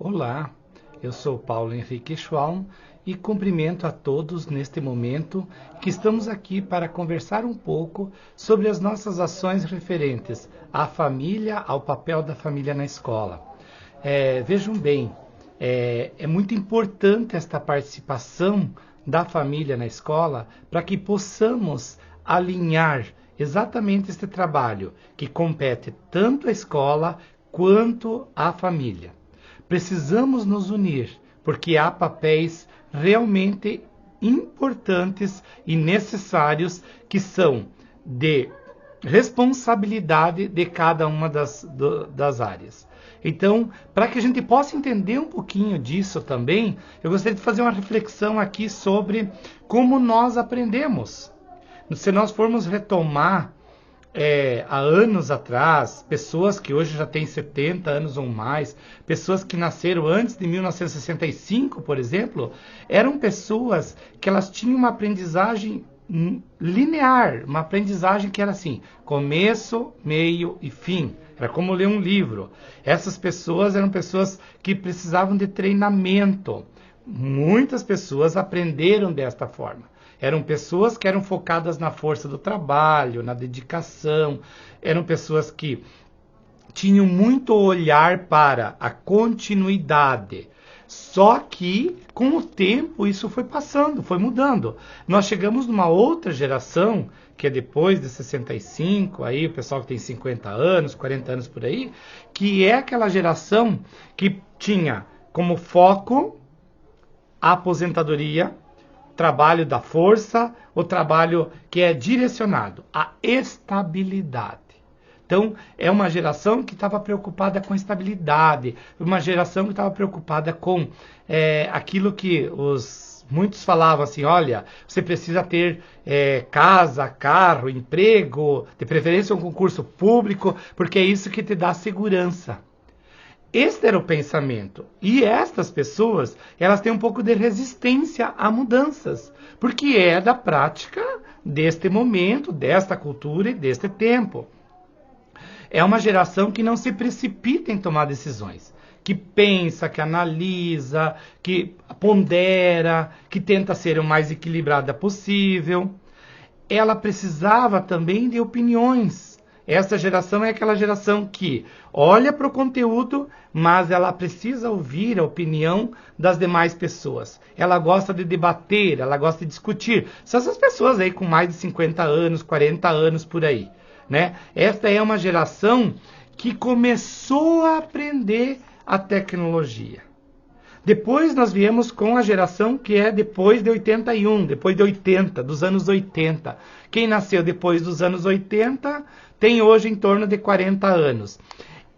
Olá, eu sou Paulo Henrique Schwalm e cumprimento a todos neste momento que estamos aqui para conversar um pouco sobre as nossas ações referentes à família, ao papel da família na escola. Vejam bem, é muito importante esta participação da família na escola para que possamos alinhar exatamente este trabalho que compete tanto à escola quanto à família. Precisamos nos unir, porque há papéis realmente importantes e necessários que são de responsabilidade de cada uma das áreas. Então, para que a gente possa entender um pouquinho disso também, eu gostaria de fazer uma reflexão aqui sobre como nós aprendemos. Se nós formos retomar há anos atrás, pessoas que hoje já têm 70 anos ou mais, pessoas que nasceram antes de 1965, por exemplo, eram pessoas que elas tinham uma aprendizagem linear, uma aprendizagem que era assim, começo, meio e fim. Era como ler um livro. Essas pessoas eram pessoas que precisavam de treinamento. Muitas pessoas aprenderam desta forma. Eram pessoas que eram focadas na força do trabalho, na dedicação. Eram pessoas que tinham muito olhar para a continuidade. Só que, com o tempo, isso foi passando, foi mudando. Nós chegamos numa outra geração, que é depois de 65, aí o pessoal que tem 50 anos, 40 anos por aí, que é aquela geração que tinha como foco a aposentadoria, trabalho da força, o trabalho que é direcionado à estabilidade. Então, é uma geração que estava preocupada com estabilidade, uma geração que estava preocupada com aquilo que muitos falavam assim, olha, você precisa ter casa, carro, emprego, de preferência um concurso público, porque é isso que te dá segurança. Este era o pensamento. E estas pessoas, elas têm um pouco de resistência a mudanças, porque é da prática deste momento, desta cultura e deste tempo. É uma geração que não se precipita em tomar decisões, que pensa, que analisa, que pondera, que tenta ser o mais equilibrada possível. Ela precisava também de opiniões. Essa geração é aquela geração que olha para o conteúdo, mas ela precisa ouvir a opinião das demais pessoas. Ela gosta de debater, ela gosta de discutir. São essas pessoas aí com mais de 50 anos, 40 anos por aí, né? Esta é uma geração que começou a aprender a tecnologia. Depois nós viemos com a geração que é depois de 81, depois de 80, dos anos 80. Quem nasceu depois dos anos 80 tem hoje em torno de 40 anos.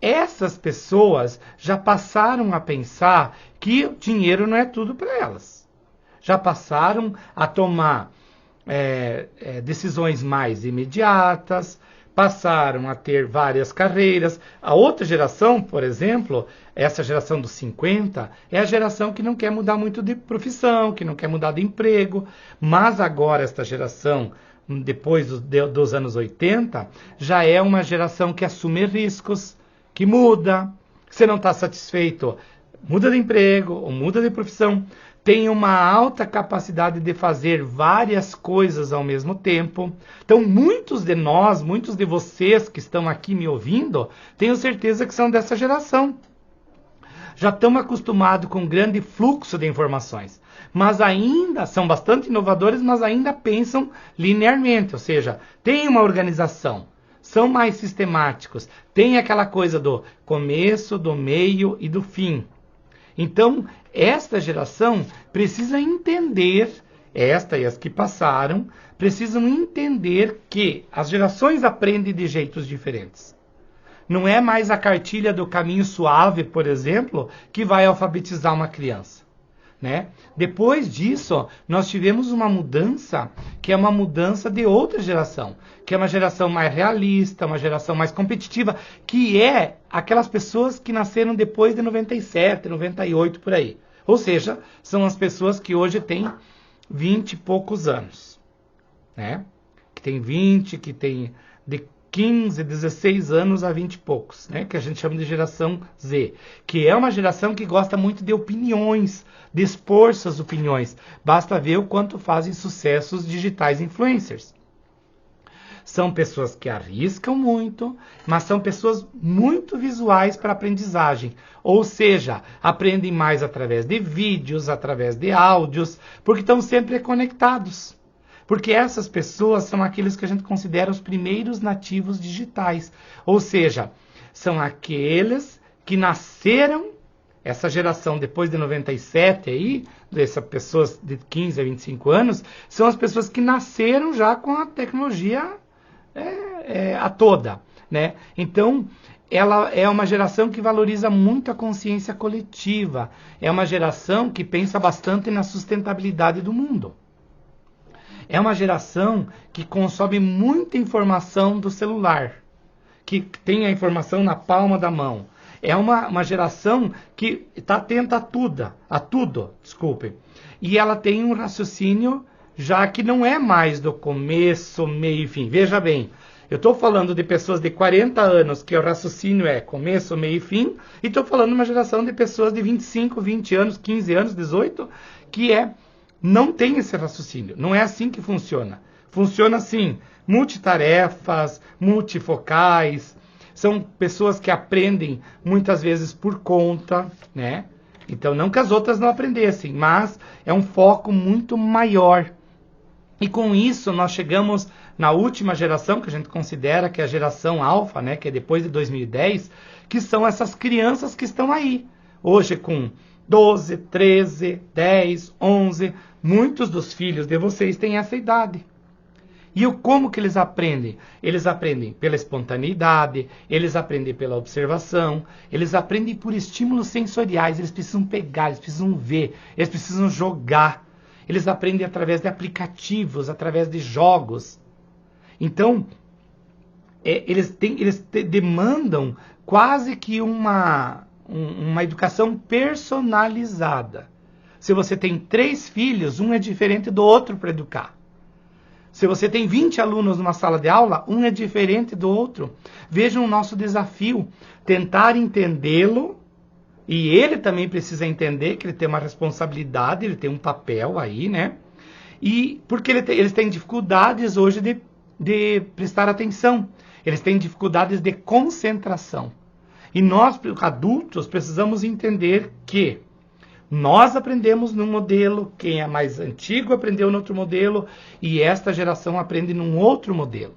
Essas pessoas já passaram a pensar que o dinheiro não é tudo para elas. Já passaram a tomar decisões mais imediatas, passaram a ter várias carreiras. A outra geração, por exemplo, essa geração dos 50, é a geração que não quer mudar muito de profissão, que não quer mudar de emprego. Mas agora esta geração, depois dos anos 80, já é uma geração que assume riscos, que muda. Se não está satisfeito, muda de emprego ou muda de profissão. Tem uma alta capacidade de fazer várias coisas ao mesmo tempo. Então, muitos de nós, muitos de vocês que estão aqui me ouvindo, tenho certeza que são dessa geração. Já estão acostumados com um grande fluxo de informações. Mas ainda são bastante inovadores, mas ainda pensam linearmente. Ou seja, tem uma organização, são mais sistemáticos, tem aquela coisa do começo, do meio e do fim. Então, esta geração precisa entender, esta e as que passaram, precisam entender que as gerações aprendem de jeitos diferentes. Não é mais a cartilha do caminho suave, por exemplo, que vai alfabetizar uma criança, né? Depois disso, nós tivemos uma mudança, que é uma mudança de outra geração, que é uma geração mais realista, uma geração mais competitiva, que é aquelas pessoas que nasceram depois de 97, 98, por aí. Ou seja, são as pessoas que hoje têm 20 e poucos anos, né? Que tem 20, que tem de 15, 16 anos a 20 e poucos, né? Que a gente chama de geração Z, que é uma geração que gosta muito de opiniões, de expor suas opiniões. Basta ver o quanto fazem sucessos digitais influencers. São pessoas que arriscam muito, mas são pessoas muito visuais para aprendizagem. Ou seja, aprendem mais através de vídeos, através de áudios, porque estão sempre conectados. Porque essas pessoas são aqueles que a gente considera os primeiros nativos digitais. Ou seja, são aqueles que nasceram, essa geração depois de 97 aí, dessas pessoas de 15 a 25 anos, são as pessoas que nasceram já com a tecnologia a toda, né? Então, ela é uma geração que valoriza muito a consciência coletiva. É uma geração que pensa bastante na sustentabilidade do mundo. É uma geração que consome muita informação do celular, que tem a informação na palma da mão. É uma geração que está atenta a tudo, desculpe. E ela tem um raciocínio já que não é mais do começo, meio e fim. Veja bem, eu estou falando de pessoas de 40 anos, que o raciocínio é começo, meio e fim, e estou falando de uma geração de pessoas de 25, 20 anos, 15 anos, 18, que não tem esse raciocínio. Não é assim que funciona. Funciona assim, multitarefas, multifocais, são pessoas que aprendem muitas vezes por conta, né? Então, não que as outras não aprendessem, mas é um foco muito maior. E com isso, nós chegamos na última geração, que a gente considera que é a geração alfa, né? Que é depois de 2010, que são essas crianças que estão aí. Hoje com 12, 13, 10, 11, muitos dos filhos de vocês têm essa idade. E como que eles aprendem? Eles aprendem pela espontaneidade, eles aprendem pela observação, eles aprendem por estímulos sensoriais, eles precisam pegar, eles precisam ver, eles precisam jogar. Eles aprendem através de aplicativos, através de jogos. Então, eles demandam quase que uma educação personalizada. Se você tem 3 filhos, um é diferente do outro para educar. Se você tem 20 alunos numa sala de aula, um é diferente do outro. Vejam o nosso desafio, tentar entendê-lo, e ele também precisa entender que ele tem uma responsabilidade, ele tem um papel aí, né? E porque eles têm dificuldades hoje de prestar atenção, eles têm dificuldades de concentração. E nós, adultos, precisamos entender que nós aprendemos num modelo, quem é mais antigo aprendeu no outro modelo, e esta geração aprende num outro modelo.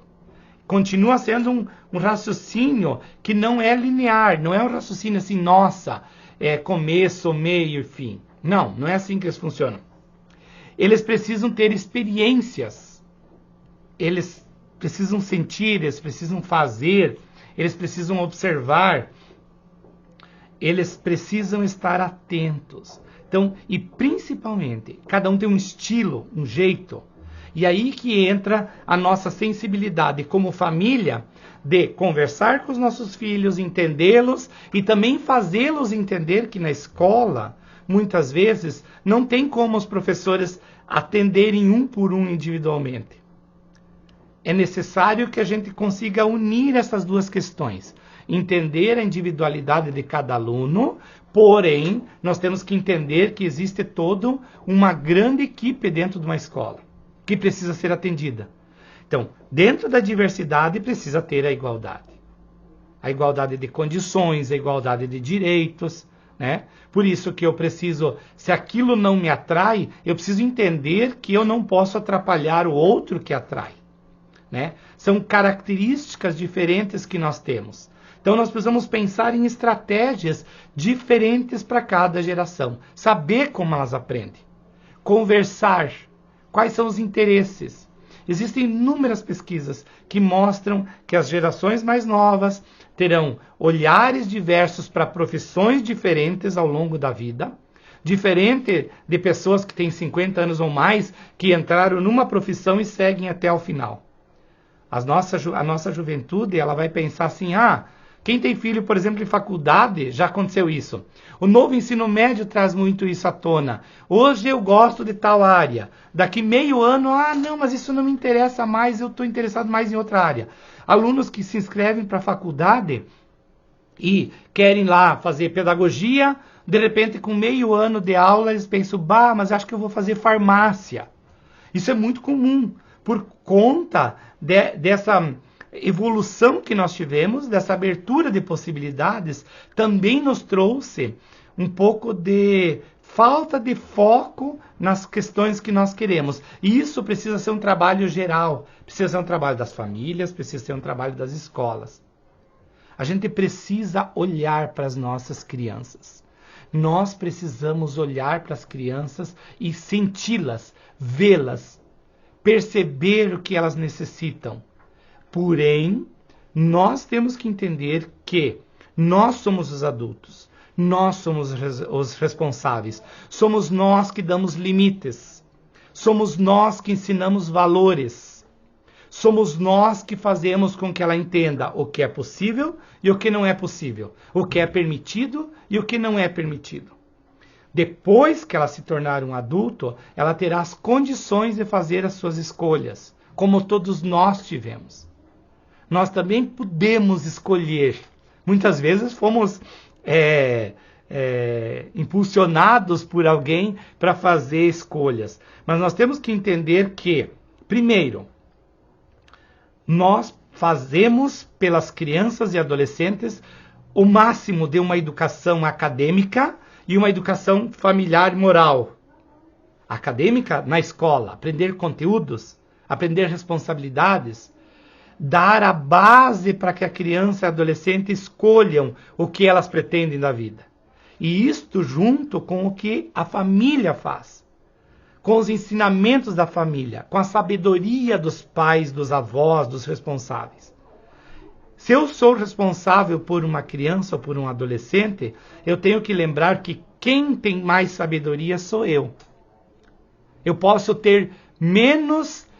Continua sendo um raciocínio que não é linear, não é um raciocínio assim, nossa, é começo, meio e fim. Não, não é assim que eles funcionam. Eles precisam ter experiências, eles precisam sentir, eles precisam fazer, eles precisam observar, eles precisam estar atentos. Então, e principalmente, cada um tem um estilo, um jeito. E aí que entra a nossa sensibilidade como família de conversar com os nossos filhos, entendê-los e também fazê-los entender que na escola, muitas vezes, não tem como os professores atenderem um por um individualmente. É necessário que a gente consiga unir essas duas questões. Entender a individualidade de cada aluno, porém, nós temos que entender que existe toda uma grande equipe dentro de uma escola, que precisa ser atendida. Então, dentro da diversidade precisa ter a igualdade. A igualdade de condições, a igualdade de direitos, né? Por isso que eu preciso, se aquilo não me atrai, eu preciso entender que eu não posso atrapalhar o outro que atrai, né? São características diferentes que nós temos. Então nós precisamos pensar em estratégias diferentes para cada geração. Saber como elas aprendem. Conversar. Quais são os interesses? Existem inúmeras pesquisas que mostram que as gerações mais novas terão olhares diversos para profissões diferentes ao longo da vida. Diferente de pessoas que têm 50 anos ou mais, que entraram numa profissão e seguem até o final. A nossa juventude, ela vai pensar assim, Quem tem filho, por exemplo, em faculdade, já aconteceu isso. O novo ensino médio traz muito isso à tona. Hoje eu gosto de tal área. Daqui meio ano, não, mas isso não me interessa mais, eu estou interessado mais em outra área. Alunos que se inscrevem para a faculdade e querem lá fazer pedagogia, de repente com meio ano de aula eles pensam, mas acho que eu vou fazer farmácia. Isso é muito comum, por conta dessa evolução que nós tivemos, dessa abertura de possibilidades, também nos trouxe um pouco de falta de foco nas questões que nós queremos. E isso precisa ser um trabalho geral, precisa ser um trabalho das famílias, precisa ser um trabalho das escolas. A gente precisa olhar para as nossas crianças. Nós precisamos olhar para as crianças e senti-las, vê-las, perceber o que elas necessitam. Porém, nós temos que entender que nós somos os adultos, nós somos os responsáveis, somos nós que damos limites, somos nós que ensinamos valores, somos nós que fazemos com que ela entenda o que é possível e o que não é possível, o que é permitido e o que não é permitido. Depois que ela se tornar um adulto, ela terá as condições de fazer as suas escolhas, como todos nós tivemos. Nós também podemos escolher. Muitas vezes fomos impulsionados por alguém para fazer escolhas. Mas nós temos que entender que, primeiro, nós fazemos pelas crianças e adolescentes o máximo de uma educação acadêmica e uma educação familiar e moral. Acadêmica na escola, aprender conteúdos, aprender responsabilidades, dar a base para que a criança e a adolescente escolham o que elas pretendem da vida. E isto junto com o que a família faz, com os ensinamentos da família, com a sabedoria dos pais, dos avós, dos responsáveis. Se eu sou responsável por uma criança ou por um adolescente, eu tenho que lembrar que quem tem mais sabedoria sou eu. Eu posso ter menos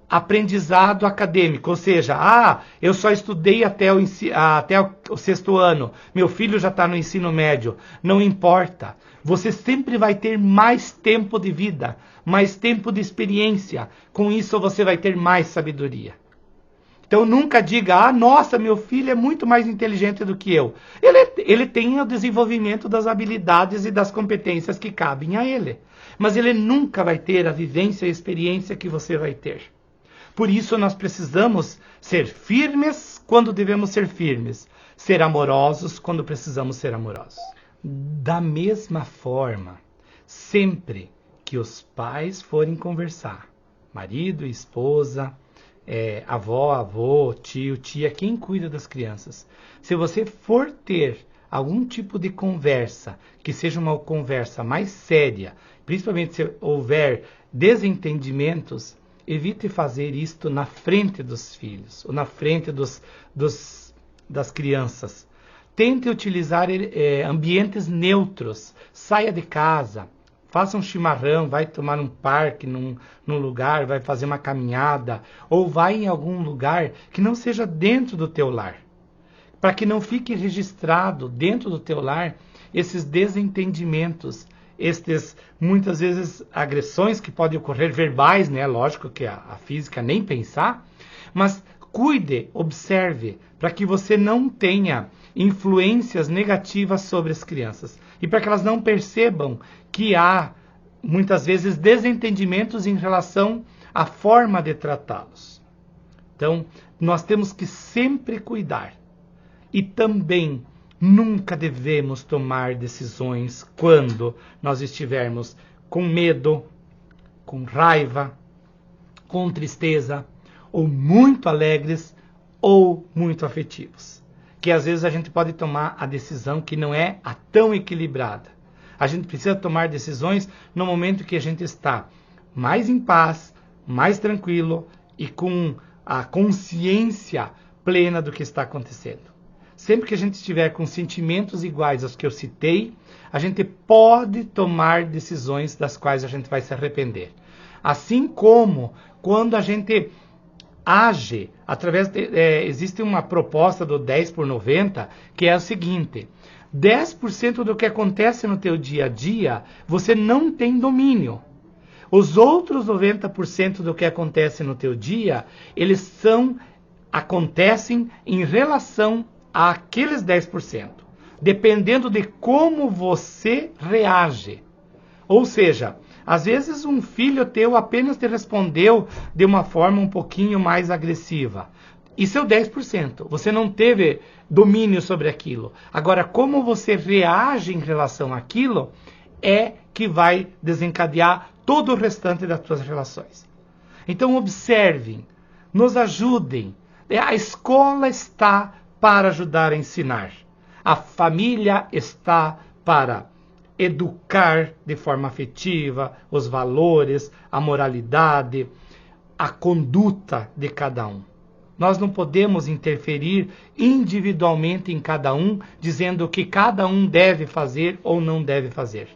aprendizado acadêmico, ou seja, eu só estudei até o 6º ano, meu filho já está no ensino médio, não importa, você sempre vai ter mais tempo de vida, mais tempo de experiência, com isso você vai ter mais sabedoria. Então nunca diga, nossa, meu filho é muito mais inteligente do que eu. Ele tem o desenvolvimento das habilidades e das competências que cabem a ele, mas ele nunca vai ter a vivência e a experiência que você vai ter. Por isso nós precisamos ser firmes quando devemos ser firmes, ser amorosos quando precisamos ser amorosos. Da mesma forma, sempre que os pais forem conversar, marido, esposa, avó, avô, tio, tia, quem cuida das crianças, se você for ter algum tipo de conversa, que seja uma conversa mais séria, principalmente se houver desentendimentos, evite fazer isto na frente dos filhos, ou na frente das crianças. Tente utilizar ambientes neutros. Saia de casa, faça um chimarrão, vai tomar um parque, num lugar, vai fazer uma caminhada, ou vai em algum lugar que não seja dentro do teu lar. Para que não fique registrado dentro do teu lar esses desentendimentos, muitas vezes agressões que podem ocorrer verbais, né? Lógico que a física nem pensar, mas cuide, observe, para que você não tenha influências negativas sobre as crianças e para que elas não percebam que há muitas vezes desentendimentos em relação à forma de tratá-los. Então, nós temos que sempre cuidar e também nunca devemos tomar decisões quando nós estivermos com medo, com raiva, com tristeza, ou muito alegres, ou muito afetivos. Que às vezes a gente pode tomar a decisão que não é a tão equilibrada. A gente precisa tomar decisões no momento que a gente está mais em paz, mais tranquilo e com a consciência plena do que está acontecendo. Sempre que a gente estiver com sentimentos iguais aos que eu citei, a gente pode tomar decisões das quais a gente vai se arrepender. Assim como quando a gente age através existe uma proposta do 10 por 90, que é o seguinte: 10% do que acontece no teu dia a dia, você não tem domínio. Os outros 90% do que acontece no teu dia, acontecem em relação àqueles 10%, dependendo de como você reage. Ou seja, às vezes um filho teu apenas te respondeu de uma forma um pouquinho mais agressiva. Isso é o 10%. Você não teve domínio sobre aquilo. Agora, como você reage em relação àquilo é que vai desencadear todo o restante das suas relações. Então, observem, nos ajudem. A escola está para ajudar a ensinar. A família está para educar de forma afetiva os valores, a moralidade, a conduta de cada um. Nós não podemos interferir individualmente em cada um, dizendo o que cada um deve fazer ou não deve fazer.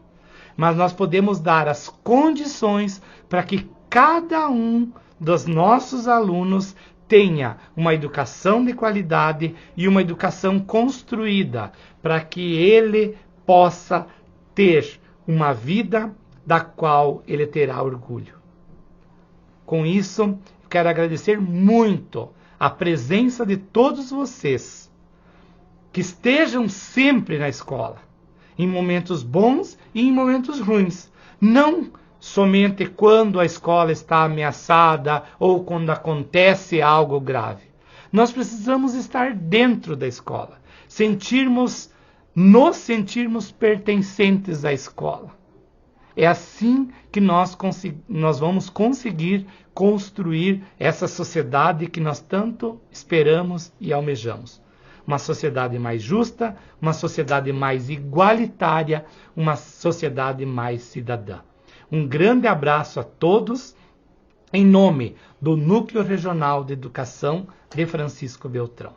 Mas nós podemos dar as condições para que cada um dos nossos alunos tenha uma educação de qualidade e uma educação construída, para que ele possa ter uma vida da qual ele terá orgulho. Com isso, quero agradecer muito a presença de todos vocês, que estejam sempre na escola, em momentos bons e em momentos ruins. Não somente quando a escola está ameaçada ou quando acontece algo grave. Nós precisamos estar dentro da escola, nos sentirmos pertencentes à escola. É assim que nós vamos conseguir construir essa sociedade que nós tanto esperamos e almejamos. Uma sociedade mais justa, uma sociedade mais igualitária, uma sociedade mais cidadã. Um grande abraço a todos, em nome do Núcleo Regional de Educação de Francisco Beltrão.